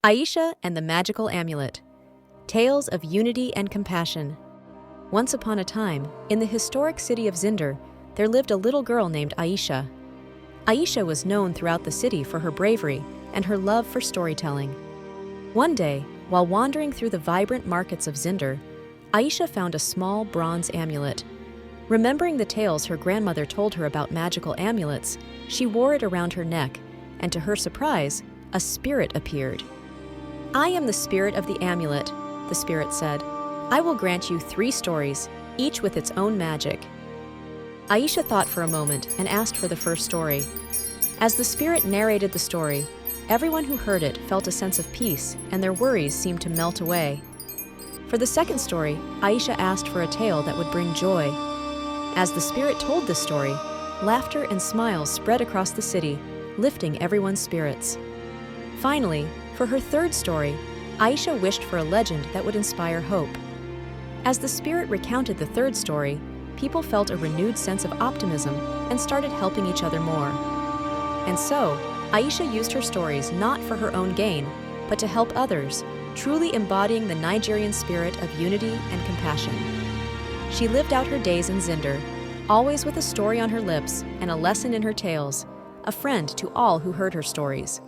Aisha and the Magical Amulet. Tales of Unity and Compassion. Once upon a time, in the historic city of Zinder, there lived a little girl named Aisha. Aisha was known throughout the city for her bravery and her love for storytelling. One day, while wandering through the vibrant markets of Zinder, Aisha found a small bronze amulet. Remembering the tales her grandmother told her about magical amulets, she wore it around her neck, and to her surprise, a spirit appeared. "I am the spirit of the amulet," the spirit said. "I will grant you 3 stories, each with its own magic." Aisha thought for a moment and asked for the first story. As the spirit narrated the story, everyone who heard it felt a sense of peace and their worries seemed to melt away. For the second story, Aisha asked for a tale that would bring joy. As the spirit told this story, laughter and smiles spread across the city, lifting everyone's spirits. Finally, for her third story, Aisha wished for a legend that would inspire hope. As the spirit recounted the third story, people felt a renewed sense of optimism and started helping each other more. And so, Aisha used her stories not for her own gain, but to help others, truly embodying the Nigerian spirit of unity and compassion. She lived out her days in Zinder, always with a story on her lips and a lesson in her tales, a friend to all who heard her stories.